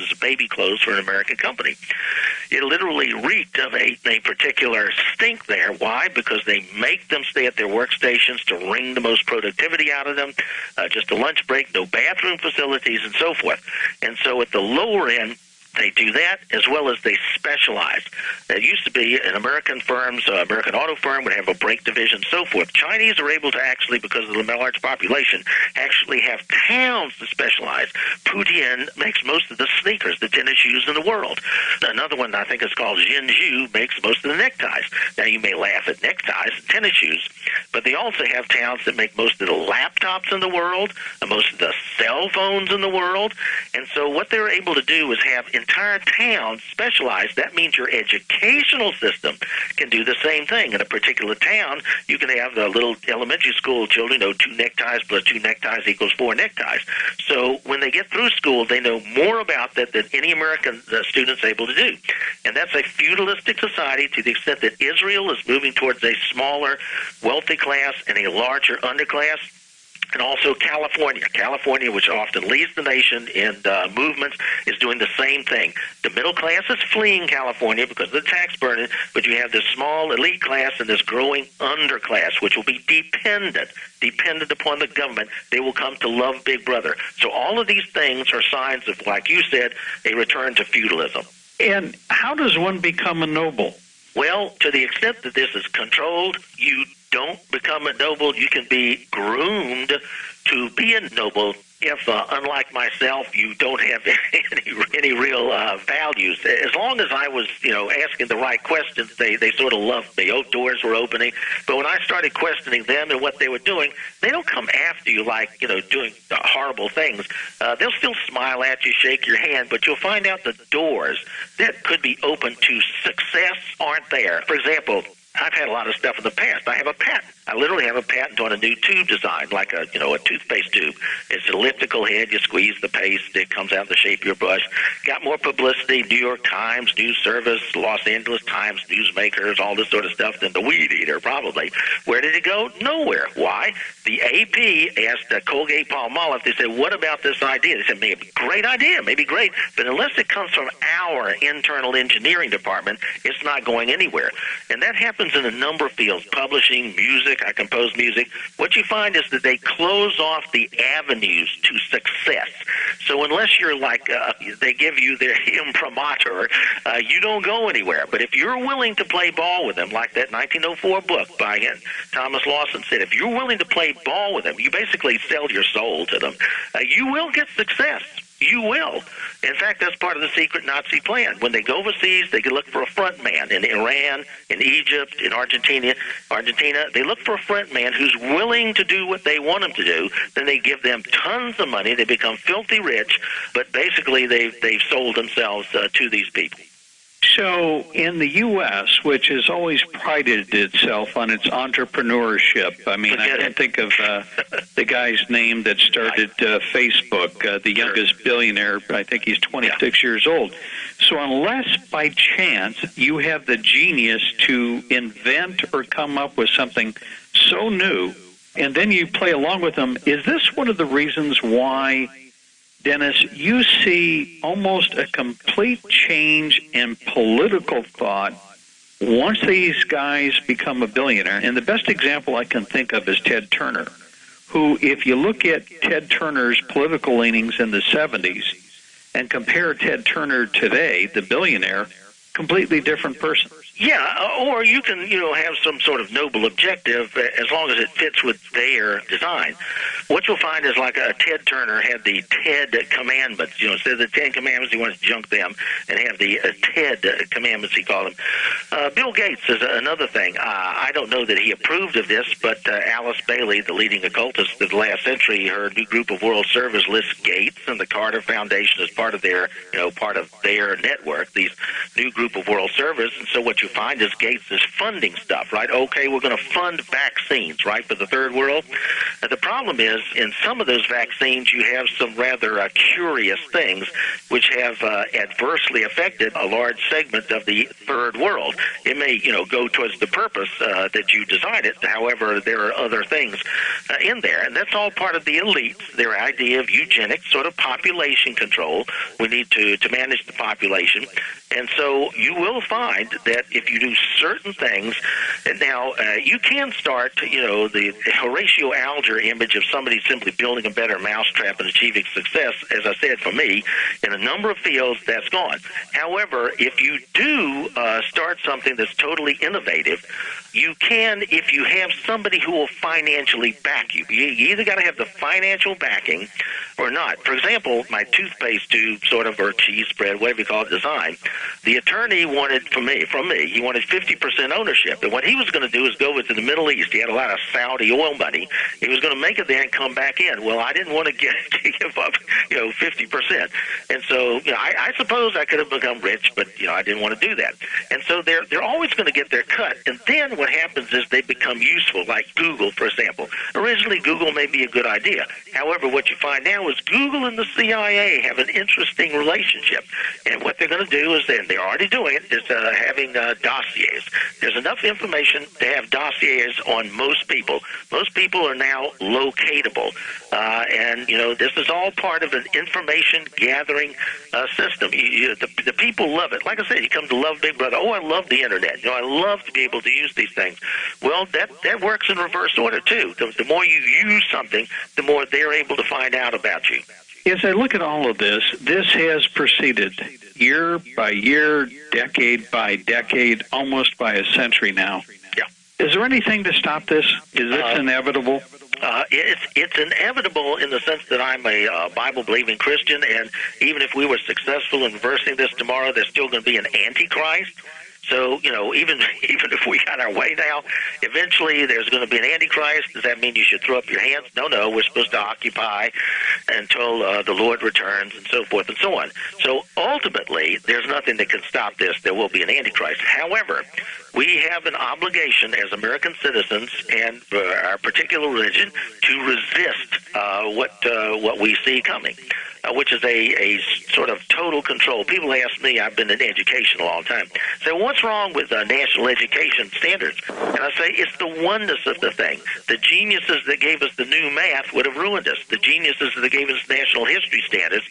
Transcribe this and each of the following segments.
pieces of baby clothes for an American company. It literally reeked of a particular stink there. Why? Because they make them stay at their workstations to wring the most productivity out of them, just a lunch break, no bathroom facilities, and so forth. And so at the lower end, they do that, as well as they specialize. It used to be in American firms, American auto firm would have a brake division, so forth. Chinese are able to actually, because of the large population, actually have towns to specialize. Putian makes most of the sneakers, the tennis shoes in the world. Another one I think is called Jinju makes most of the neckties. Now, you may laugh at neckties and tennis shoes, but they also have towns that make most of the laptops in the world, and most of the cell phones in the world. And so what they're able to do is have entire towns specialized. That means your educational system can do the same thing. In a particular town, you can have the little elementary school children know 2 neckties plus 2 neckties equals 4 neckties. So when they get through school, they know more about that than any American student's able to do. And that's a feudalistic society to the extent that Israel is moving towards a smaller, wealthy class and a larger underclass. And also California, which often leads the nation in movements, is doing the same thing. The middle class is fleeing California because of the tax burden, but you have this small elite class and this growing underclass, which will be dependent upon the government. They will come to love Big Brother. So all of these things are signs of, like you said, a return to feudalism. And how does one become a noble? Well, to the extent that this is controlled, you don't become a noble. You can be groomed to be a noble if, unlike myself, you don't have any real values. As long as I was, asking the right questions, they sort of loved me. Doors were opening. But when I started questioning them and what they were doing, they don't come after you like, doing horrible things. They'll still smile at you, shake your hand, but you'll find out the doors that could be open to success aren't there. For example, I've had a lot of stuff in the past. I have a patent. I literally have a patent on a new tube design, like a toothpaste tube. It's an elliptical head. You squeeze the paste. It comes out in the shape of your brush. Got more publicity, New York Times, News Service, Los Angeles Times, newsmakers, all this sort of stuff, than the Weed Eater, probably. Where did it go? Nowhere. Why? The AP asked Colgate-Palmolive, they said, what about this idea? They said, maybe great idea, maybe great, but unless it comes from our internal engineering department, it's not going anywhere. And that happens in a number of fields, publishing, music. I compose music. What you find is that they close off the avenues to success. So unless you're like, they give you their imprimatur, you don't go anywhere. But if you're willing to play ball with them, like that 1904 book by Thomas Lawson said, if you're willing to play ball with them, you basically sell your soul to them, you will get success. You will. In fact, that's part of the secret Nazi plan. When they go overseas, they can look for a front man in Iran, in Egypt, in Argentina. They look for a front man who's willing to do what they want him to do. Then they give them tons of money. They become filthy rich, but basically they've sold themselves to these people. So in the U.S., which has always prided itself on its entrepreneurship, I mean, I can't think of the guy's name that started Facebook, the youngest billionaire. I think he's 26 years old. So unless by chance you have the genius to invent or come up with something so new, and then you play along with them, is this one of the reasons why, Dennis, you see almost a complete change in political thought once these guys become a billionaire? And the best example I can think of is Ted Turner, who, if you look at Ted Turner's political leanings in the 70s and compare Ted Turner today, the billionaire, completely different person. Yeah, or you can, have some sort of noble objective as long as it fits with their design. What you'll find is like Ted Turner had the TED Commandments. Instead of the 10 Commandments, he wanted to junk them and have the TED Commandments, he called them. Bill Gates is another thing. I don't know that he approved of this, but Alice Bailey, the leading occultist of the last century, her new group of World Service lists Gates and the Carter Foundation as part of their network, these new group of World Service. And so what you find is Gates is funding stuff, right? Okay, we're going to fund vaccines, right, for the third world. The problem is is in some of those vaccines you have some rather curious things which have adversely affected a large segment of the third world. It may, go towards the purpose that you designed it. However, there are other things in there, and that's all part of the elites, their idea of eugenics, sort of population control. We need to manage the population. And so you will find that if you do certain things, and now you can start, the Horatio Alger image of somebody simply building a better mousetrap and achieving success, as I said, for me, in a number of fields, that's gone. However, if you do start something that's totally innovative, you can, if you have somebody who will financially back you. You either got to have the financial backing or not. For example, my toothpaste tube, or cheese spread, whatever you call it, design, the attorney wanted from me, he wanted 50% ownership. And what he was going to do is go into the Middle East. He had a lot of Saudi oil money. He was going to make it there and come back in. Well, I didn't want to give up, 50%. And so, I suppose I could have become rich, but, I didn't want to do that. And so they're always going to get their cut. And then what happens is they become useful, like Google, for example. Originally, Google may be a good idea. However, what you find now is Google and the CIA have an interesting relationship. And what they're going to do is, and they're already doing it, is having dossiers. There's enough information to have dossiers on most people. Most people are now locatable. And, this is all part of an information gathering system. The people love it. Like I said, you come to love Big Brother. Oh, I love the Internet. I love to be able to use these things. Well, that works in reverse order, too. The more you use something, the more they're able to find out about you. As I look at all of this has proceeded year by year, decade by decade, almost by a century now. Yeah. Is there anything to stop this? Is this inevitable? It's inevitable in the sense that I'm a Bible-believing Christian, and even if we were successful in reversing this tomorrow, there's still going to be an Antichrist. So, even if we got our way now, eventually there's going to be an Antichrist. Does that mean you should throw up your hands? No, we're supposed to occupy until the Lord returns and so forth and so on. So ultimately, there's nothing that can stop this. There will be an Antichrist. However, we have an obligation as American citizens and our particular religion to resist what we see coming, which is a sort of total control. People ask me, I've been in education a long time, say, well, what's wrong with national education standards? And I say, it's the oneness of the thing. The geniuses that gave us the new math would have ruined us. The geniuses that gave us national history standards,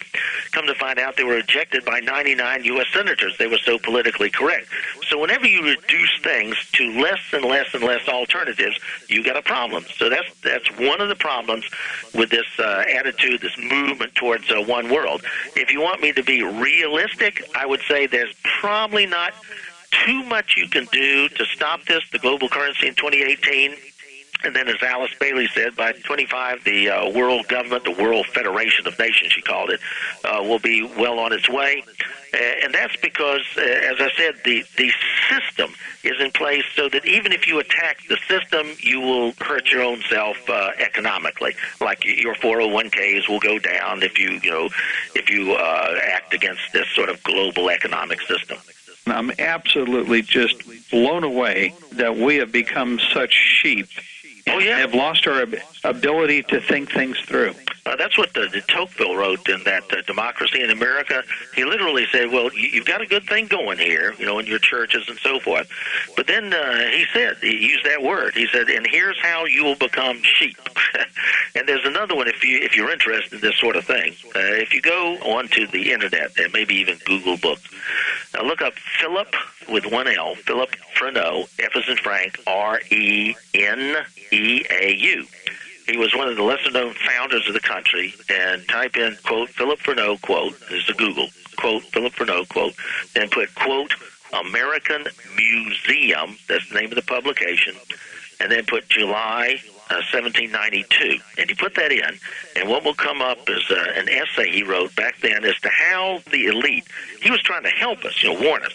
come to find out they were rejected by 99 U.S. senators. They were so politically correct. So whenever you reduce things to less and less and less alternatives, you got a problem. So that's one of the problems with this attitude, this movement towards one world. If you want me to be realistic, I would say there's probably not too much you can do to stop this, the global currency in 2018. And then, as Alice Bailey said, by 25, the world government, the World Federation of Nations, she called it, will be well on its way. And that's because, as I said, the system is in place so that even if you attack the system, you will hurt your own self economically. Like your 401ks will go down if you act against this sort of global economic system. I'm absolutely just blown away that we have become such sheep. Oh, yeah. Have lost our ability to think things through. That's what de Tocqueville wrote in that Democracy in America. He literally said, well, you've got a good thing going here, in your churches and so forth. But then he used that word. He said, and here's how you will become sheep. And there's another one if you're interested in this sort of thing. If you go onto the Internet and maybe even Google books, look up Philip with one L, Philip Freneau, F as in Frank, Reneau. He was one of the lesser-known founders of the country, and type in, quote, Philip Freneau, quote, this is a Google, quote, Philip Freneau, quote, then put, quote, American Museum, that's the name of the publication, and then put July 1792. And you put that in, and what will come up is an essay he wrote back then as to how the elite, he was trying to help us, warn us.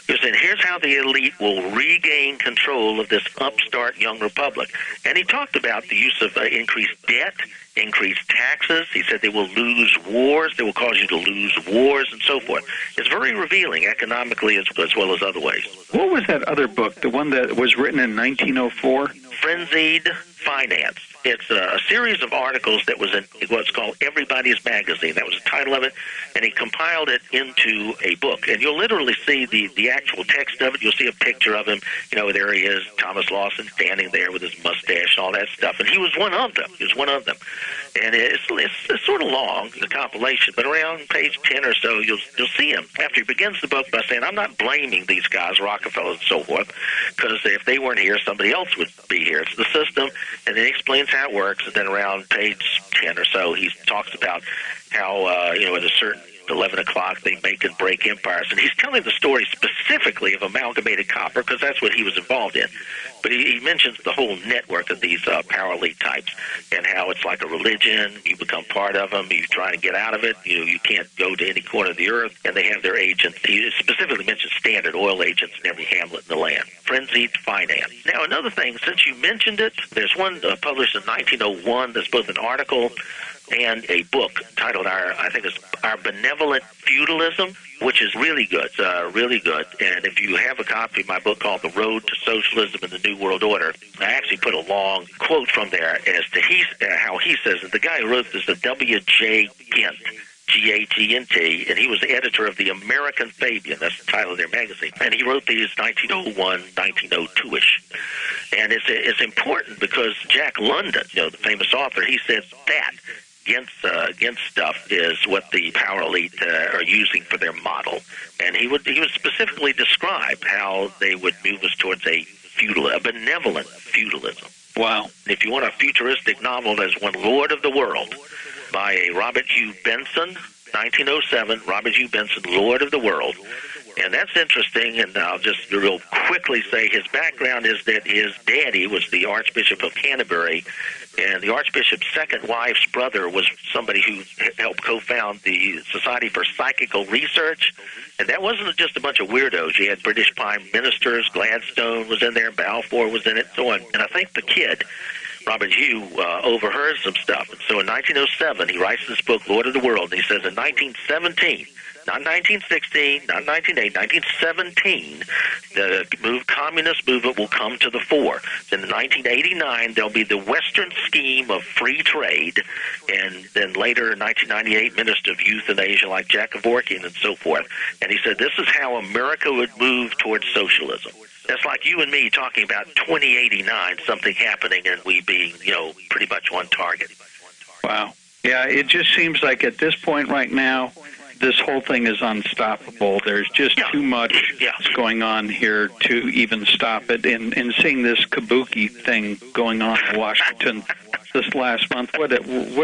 He said, here's how the elite will regain control of this upstart young republic. And he talked about the use of increased debt, increased taxes. He said they will lose wars. They will cause you to lose wars and so forth. It's very revealing economically as well as other ways. What was that other book, the one that was written in 1904? Frenzied Finance. It's a series of articles that was in what's called Everybody's Magazine. That was the title of it, and he compiled it into a book. And you'll literally see the actual text of it. You'll see a picture of him. There he is, Thomas Lawson, standing there with his mustache and all that stuff. And he was one of them. He was one of them. And it's sort of long, the compilation, but around page 10 or so, you'll see him. After he begins the book by saying, I'm not blaming these guys, Rockefeller and so forth, because if they weren't here, somebody else would be here. It's the system, and then he explains how it works. And then around page 10 or so, he talks about how, at a certain 11 o'clock, they make and break empires. And he's telling the story specifically of amalgamated copper, because that's what he was involved in. But he mentions the whole network of these power elite types and how it's like a religion. You become part of them. You try to get out of it. You can't go to any corner of the earth. And they have their agents. He specifically mentions Standard Oil agents in every hamlet in the land. Frenzied Finance. Now, another thing, since you mentioned it, there's one published in 1901 that's both an article and a book titled I think it's Our Benevolent Feudalism, which is really good, really good. And if you have a copy of my book called The Road to Socialism and the New World Order, I actually put a long quote from there as to how he says it. The guy who wrote this is W.J. Gent, G-A-G-N-T, and he was the editor of the American Fabian. That's the title of their magazine. And he wrote these 1901, 1902-ish. And it's important because Jack London, the famous author, he said that against stuff is what the power elite are using for their model. And he would specifically describe how they would move us towards a benevolent feudalism. Wow. If you want a futuristic novel, there's one, Lord of the World, by a Robert Hugh Benson, 1907, Robert Hugh Benson, Lord of the World. And that's interesting, and I'll just real quickly say his background is that his daddy was the Archbishop of Canterbury, and the Archbishop's second wife's brother was somebody who helped co-found the Society for Psychical Research. And that wasn't just a bunch of weirdos. You had British Prime Ministers, Gladstone was in there, Balfour was in it, so on. And I think the kid, Robert Hugh, overheard some stuff. And so in 1907, he writes this book, Lord of the World, and he says in 1917, not 1916, not 1908, 1917, the communist movement will come to the fore. Then in 1989, there'll be the Western scheme of free trade, and then later in 1998, Minister of Youth and Asia like Jack Kevorkian and so forth. And he said this is how America would move towards socialism. That's like you and me talking about 2089, something happening and we being, pretty much on target. Wow. Yeah, it just seems like at this point right now, this whole thing is unstoppable. There's just too much that's going on here to even stop it. And seeing this kabuki thing going on in Washington this last month, what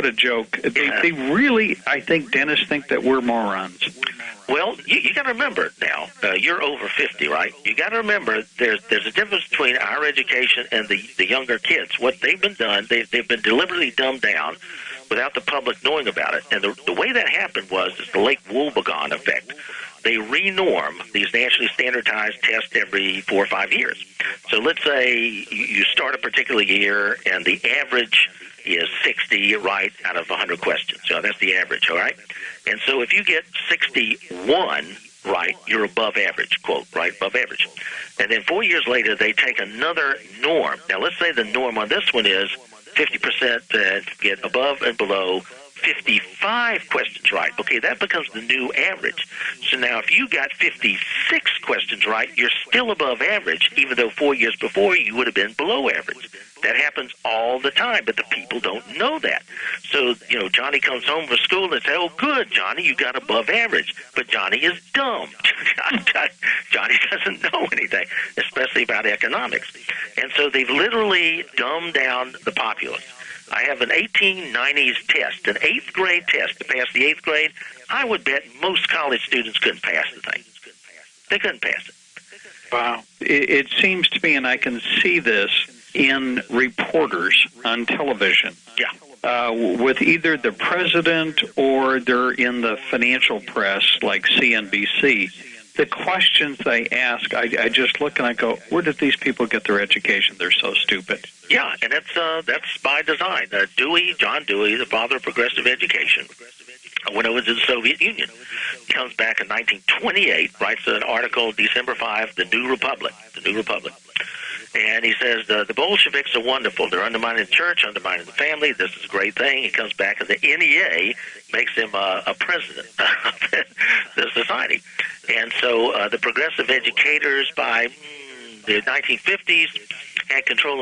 a joke. They really, I think, dentists think that we're morons. Well, you got to remember now, you're over 50, right? You got to remember there's a difference between our education and the younger kids. What they've been done, they've been deliberately dumbed down without the public knowing about it. And the way that happened was it's the Lake Wobegon effect. They re-norm these nationally standardized tests every 4 or 5 years. So let's say you start a particular year and the average is 60 right out of 100 questions. So that's the average, all right? And so if you get 61 right, you're above average, quote, right, above average. And then 4 years later, they take another norm. Now, let's say the norm on this one is 50% that get above and below 55 questions right. Okay, that becomes the new average. So now if you got 56 questions right, you're still above average, even though 4 years before you would have been below average. That happens all the time, but the people don't know that. So, Johnny comes home from school and says, oh, good, Johnny, you got above average. But Johnny is dumb. Johnny doesn't know anything, especially about economics. And so they've literally dumbed down the populace. I have an 1890s test, an 8th grade test to pass the 8th grade. I would bet most college students couldn't pass the thing. They couldn't pass it. Wow. It seems to me, and I can see this in reporters on television. Yeah. With either the president or they're in the financial press like CNBC, the questions they ask, I just look and I go, where did these people get their education? They're so stupid. Yeah, and that's by design. John Dewey, the father of progressive education, when it was in the Soviet Union, comes back in 1928, writes an article, December 5, The New Republic. And he says, the Bolsheviks are wonderful. They're undermining the church, undermining the family. This is a great thing. He comes back, and the NEA makes him a president of the society. And so the progressive educators by the 1950s had control